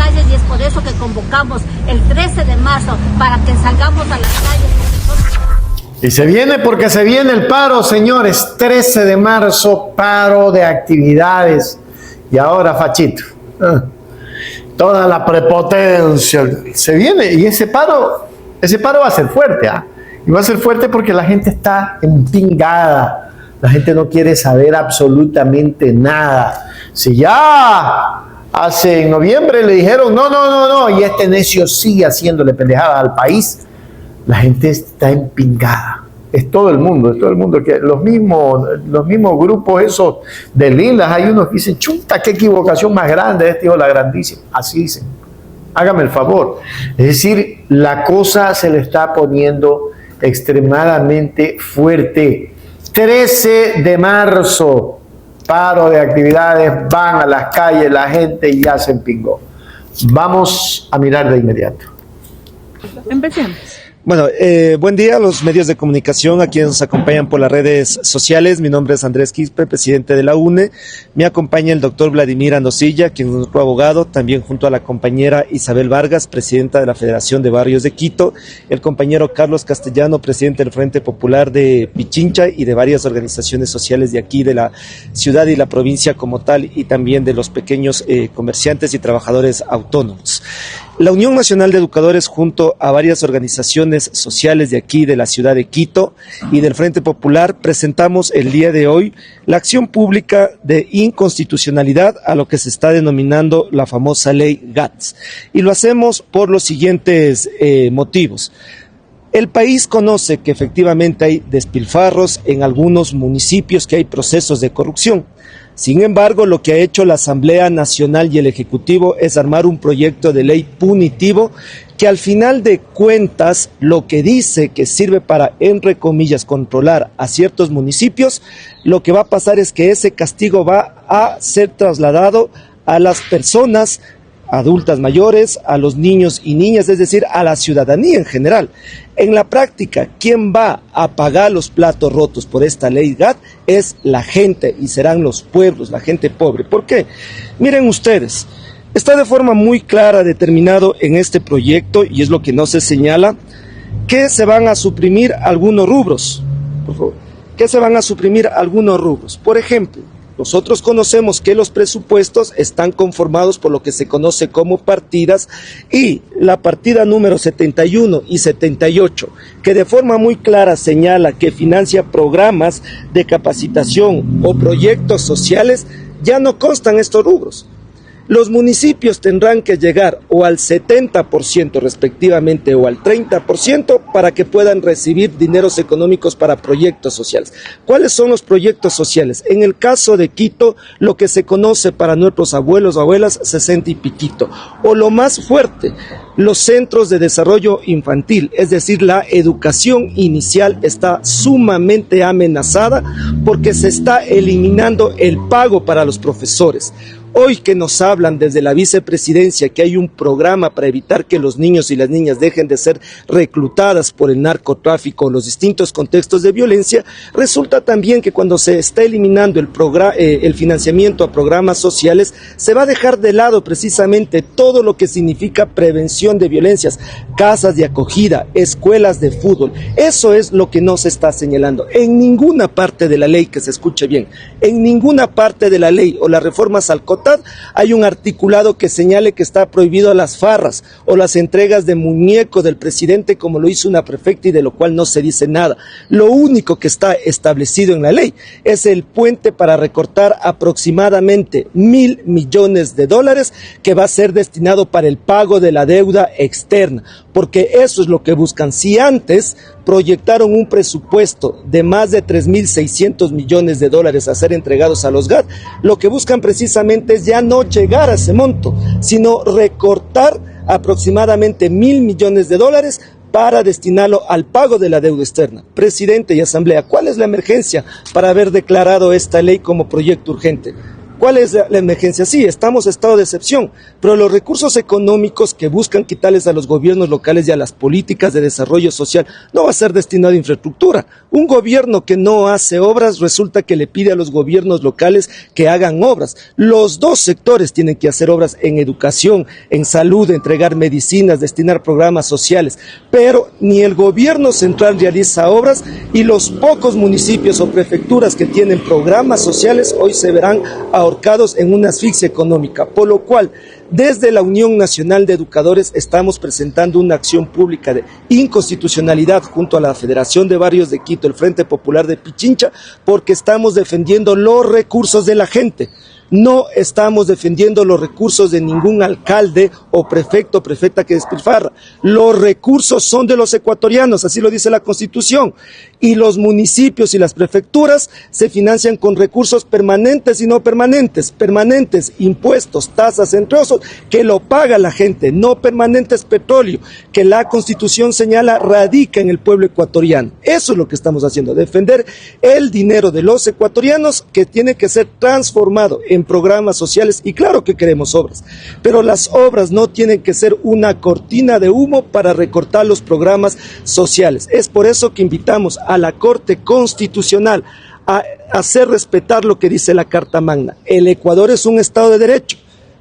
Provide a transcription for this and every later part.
calles, y es por eso que convocamos el 13 de marzo para que salgamos a las calles. Y se viene porque se viene el paro, señores. 13 de marzo, paro de actividades. Y ahora, Fachito, toda la prepotencia se viene, y ese paro va a ser fuerte, y va a ser fuerte porque la gente está empingada, la gente no quiere saber absolutamente nada. Si ya hace en noviembre le dijeron no, y este necio sigue haciéndole pendejadas al país, la gente está empingada. Es todo el mundo, que los mismos grupos esos de lilas, hay unos que dicen, chuta, qué equivocación más grande, este hijo de la grandísima. Así dicen, hágame el favor. Es decir, la cosa se le está poniendo extremadamente fuerte. 13 de marzo, paro de actividades, van a las calles, la gente ya se empingó. Vamos a mirar de inmediato. Empecemos. Bueno, buen día a los medios de comunicación, a quienes nos acompañan por las redes sociales. Mi nombre es Andrés Quispe, presidente de la UNE. Me acompaña el doctor Vladimir Andosilla, quien es nuestro abogado, también junto a la compañera Isabel Vargas, presidenta de la Federación de Barrios de Quito, el compañero Carlos Castellano, presidente del Frente Popular de Pichincha y de varias organizaciones sociales de aquí, de la ciudad y la provincia como tal, y también de los pequeños comerciantes y trabajadores autónomos. La Unión Nacional de Educadores, junto a varias organizaciones sociales de aquí, de la ciudad de Quito y del Frente Popular, presentamos el día de hoy la acción pública de inconstitucionalidad a lo que se está denominando la famosa ley GATS. Y lo hacemos por los siguientes motivos. El país conoce que efectivamente hay despilfarros en algunos municipios, que hay procesos de corrupción. Sin embargo, lo que ha hecho la Asamblea Nacional y el Ejecutivo es armar un proyecto de ley punitivo que al final de cuentas lo que dice que sirve para, entre comillas, controlar a ciertos municipios, lo que va a pasar es que ese castigo va a ser trasladado a las personas adultas mayores, a los niños y niñas, es decir, a la ciudadanía en general. En la práctica, quien va a pagar los platos rotos por esta ley GAT es la gente, y serán los pueblos, la gente pobre. ¿Por qué? Miren ustedes, está de forma muy clara determinado en este proyecto, y es lo que no se señala, que se van a suprimir algunos rubros. Por favor, que se van a suprimir algunos rubros. Por ejemplo, nosotros conocemos que los presupuestos están conformados por lo que se conoce como partidas, y la partida número 71 y 78, que de forma muy clara señala que financia programas de capacitación o proyectos sociales, ya no constan estos rubros. Los municipios tendrán que llegar o al 70% respectivamente o al 30% para que puedan recibir dineros económicos para proyectos sociales. ¿Cuáles son los proyectos sociales? En el caso de Quito, lo que se conoce para nuestros abuelos o abuelas, 60 y piquito. O lo más fuerte, los centros de desarrollo infantil, es decir, la educación inicial está sumamente amenazada porque se está eliminando el pago para los profesores. Hoy que nos hablan desde la vicepresidencia que hay un programa para evitar que los niños y las niñas dejen de ser reclutadas por el narcotráfico o los distintos contextos de violencia, resulta también que cuando se está eliminando el financiamiento a programas sociales, se va a dejar de lado precisamente todo lo que significa prevención de violencias, casas de acogida, escuelas de fútbol. Eso es lo que no se está señalando. En ninguna parte de la ley, que se escuche bien, en ninguna parte de la ley o las reformas al COTAD hay un articulado que señale que está prohibido las farras o las entregas de muñeco del presidente, como lo hizo una prefecta, y de lo cual no se dice nada. Lo único que está establecido en la ley es el puente para recortar aproximadamente $1,000 millones que va a ser destinado para el pago de la deuda externa, porque eso es lo que buscan. Si antes proyectaron un presupuesto de más de $3,600 millones a ser entregados a los GAT, lo que buscan precisamente es ya no llegar a ese monto, sino recortar aproximadamente $1,000 millones para destinarlo al pago de la deuda externa. Presidente y Asamblea, ¿cuál es la emergencia para haber declarado esta ley como proyecto urgente? ¿Cuál es la emergencia? Sí, estamos en estado de excepción, pero los recursos económicos que buscan quitarles a los gobiernos locales y a las políticas de desarrollo social no va a ser destinado a infraestructura. Un gobierno que no hace obras resulta que le pide a los gobiernos locales que hagan obras. Los dos sectores tienen que hacer obras en educación, en salud, entregar medicinas, destinar programas sociales, pero ni el gobierno central realiza obras y los pocos municipios o prefecturas que tienen programas sociales hoy se verán ahorcados en una asfixia económica, por lo cual desde la Unión Nacional de Educadores estamos presentando una acción pública de inconstitucionalidad junto a la Federación de Barrios de Quito, el Frente Popular de Pichincha, porque estamos defendiendo los recursos de la gente. No estamos defendiendo los recursos de ningún alcalde o prefecto o prefecta que despilfarra. Los recursos son de los ecuatorianos, así lo dice la Constitución. Y los municipios y las prefecturas se financian con recursos permanentes y no permanentes. Permanentes, impuestos, tasas, entre otros, que lo paga la gente. No permanentes, petróleo, que la Constitución señala radica en el pueblo ecuatoriano. Eso es lo que estamos haciendo, defender el dinero de los ecuatorianos que tiene que ser transformado en programas sociales. Y claro que queremos obras, pero las obras no tienen que ser una cortina de humo para recortar los programas sociales. Es por eso que invitamos a la Corte Constitucional a hacer respetar lo que dice la Carta Magna. El Ecuador es un Estado de Derecho,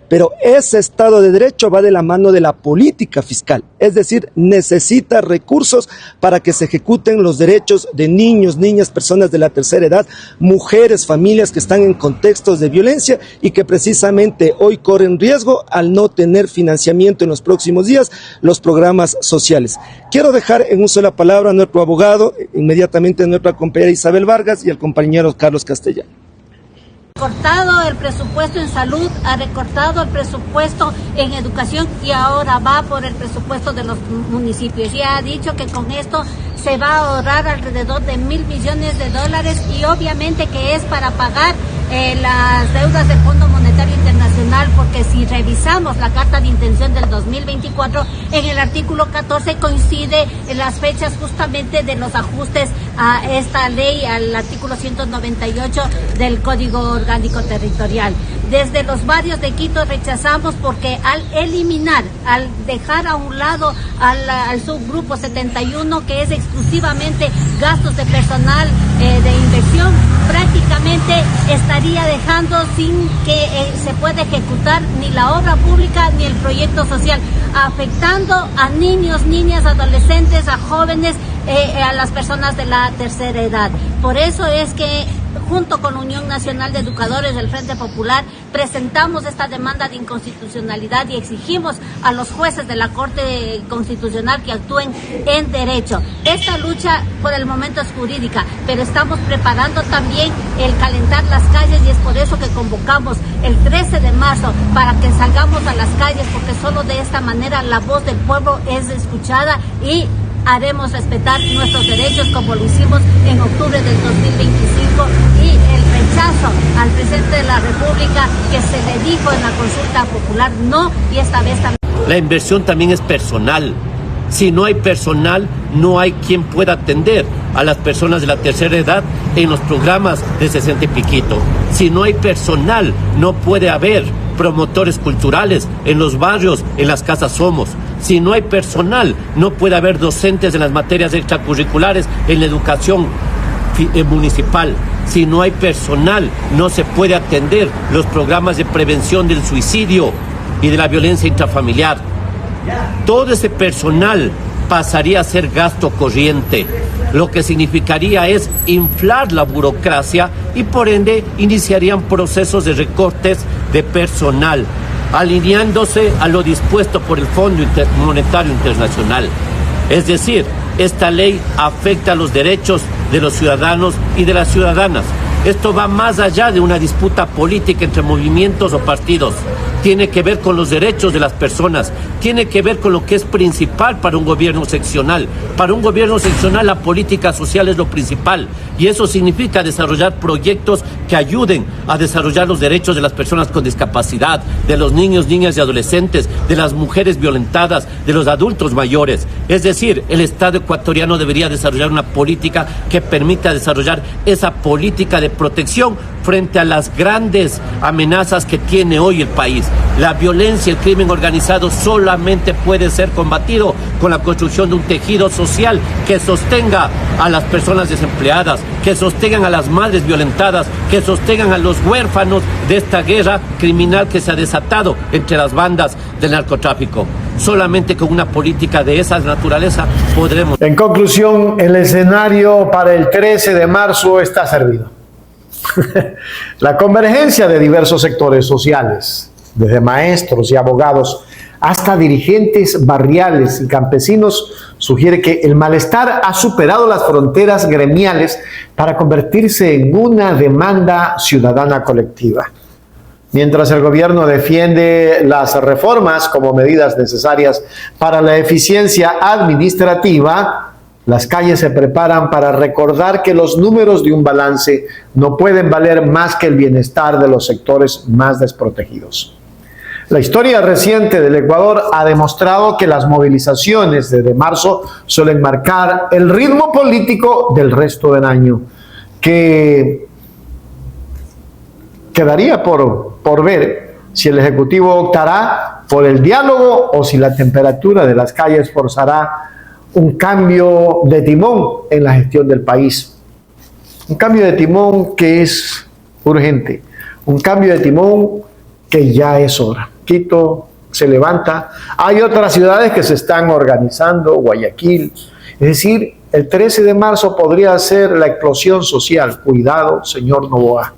pero ese Estado de Derecho va de la mano de la política fiscal, es decir, necesita recursos para que se ejecuten los derechos de niños, niñas, personas de la tercera edad, mujeres, familias que están en contextos de violencia y que precisamente hoy corren riesgo al no tener financiamiento en los próximos días los programas sociales. Quiero dejar en una sola palabra a nuestro abogado, inmediatamente a nuestra compañera Isabel Vargas y al compañero Carlos Castellano. Recortado el presupuesto en salud, ha recortado el presupuesto en educación y ahora va por el presupuesto de los municipios. Ya ha dicho que con esto se va a ahorrar alrededor de $1.000 millones y obviamente que es para pagar las deudas del Fondo Monetario Internacional, porque si revisamos la Carta de Intención del 2024, en el artículo 14 coincide en las fechas justamente de los ajustes a esta ley, al artículo 198 del Código Orgánico Territorial. Desde los barrios de Quito rechazamos porque al eliminar, al dejar a un lado al subgrupo 71, que es exclusivamente gastos de personal de inversión, prácticamente estaría dejando sin que se pueda ejecutar ni la obra pública ni el proyecto social, afectando a niños, niñas, adolescentes, a jóvenes, a las personas de la tercera edad. Por eso es que junto con la Unión Nacional de Educadores del Frente Popular presentamos esta demanda de inconstitucionalidad y exigimos a los jueces de la Corte Constitucional que actúen en derecho. Esta lucha por el momento es jurídica, pero estamos preparando también el calentar las calles y es por eso que convocamos el 13 de marzo para que salgamos a las calles, porque solo de esta manera la voz del pueblo es escuchada y haremos respetar nuestros derechos como lo hicimos en octubre del 2025 y el rechazo al presidente de la República que se le dijo en la consulta popular no, y esta vez también. La inversión también es personal. Si no hay personal, no hay quien pueda atender a las personas de la tercera edad en los programas de 60 y piquito. Si no hay personal, no puede haber promotores culturales en los barrios, en las casas Somos. Si no hay personal, no puede haber docentes en las materias extracurriculares en la educación municipal. Si no hay personal, no se puede atender los programas de prevención del suicidio y de la violencia intrafamiliar. Todo ese personal pasaría a ser gasto corriente, lo que significaría es inflar la burocracia y por ende iniciarían procesos de recortes de personal, alineándose a lo dispuesto por el Fondo Monetario Internacional. Es decir, esta ley afecta los derechos de los ciudadanos y de las ciudadanas. Esto va más allá de una disputa política entre movimientos o partidos. Tiene que ver con los derechos de las personas, tiene que ver con lo que es principal para un gobierno seccional. Para un gobierno seccional la política social es lo principal y eso significa desarrollar proyectos que ayuden a desarrollar los derechos de las personas con discapacidad, de los niños, niñas y adolescentes, de las mujeres violentadas, de los adultos mayores. Es decir, el Estado ecuatoriano debería desarrollar una política que permita desarrollar esa política de protección frente a las grandes amenazas que tiene hoy el país. La violencia, el crimen organizado solamente puede ser combatido con la construcción de un tejido social que sostenga a las personas desempleadas, que sostengan a las madres violentadas, que sostengan a los huérfanos de esta guerra criminal que se ha desatado entre las bandas del narcotráfico. Solamente con una política de esa naturaleza podremos. En conclusión, el escenario para el 13 de marzo está servido. La convergencia de diversos sectores sociales, desde maestros y abogados hasta dirigentes barriales y campesinos, sugiere que el malestar ha superado las fronteras gremiales para convertirse en una demanda ciudadana colectiva. Mientras el gobierno defiende las reformas como medidas necesarias para la eficiencia administrativa, las calles se preparan para recordar que los números de un balance no pueden valer más que el bienestar de los sectores más desprotegidos. La historia reciente del Ecuador ha demostrado que las movilizaciones de marzo suelen marcar el ritmo político del resto del año, que quedaría por ver si el Ejecutivo optará por el diálogo o si la temperatura de las calles forzará un cambio de timón en la gestión del país. Un cambio de timón que es urgente, un cambio de timón que ya es hora. Quito se levanta, hay otras ciudades que se están organizando, Guayaquil, es decir, el 13 de marzo podría ser la explosión social. Cuidado, señor Noboa.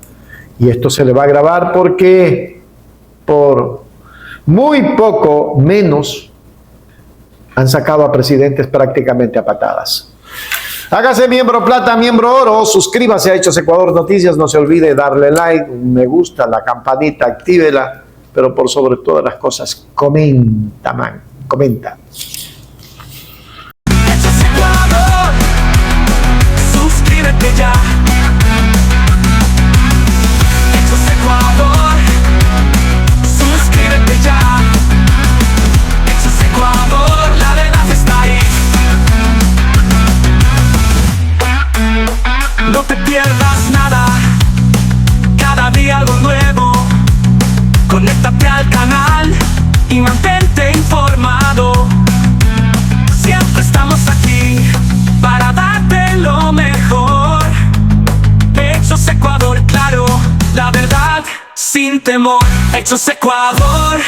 Y esto se le va a agravar porque por muy poco menos han sacado a presidentes prácticamente a patadas. Hágase miembro plata, miembro oro, suscríbase a Hechos Ecuador Noticias, no se olvide darle like, me gusta, la campanita, actívela, pero por sobre todas las cosas, comenta, man, comenta. Hechos Ecuador, suscríbete ya. Hechos Ecuador, suscríbete ya. Hechos Ecuador, la verdad está ahí. No te pierdas nada, cada día algo nuevo. Conéctate al canal y mantente informado. Siempre estamos aquí para darte lo mejor. Hechos Ecuador, claro, la verdad sin temor. Hechos Ecuador.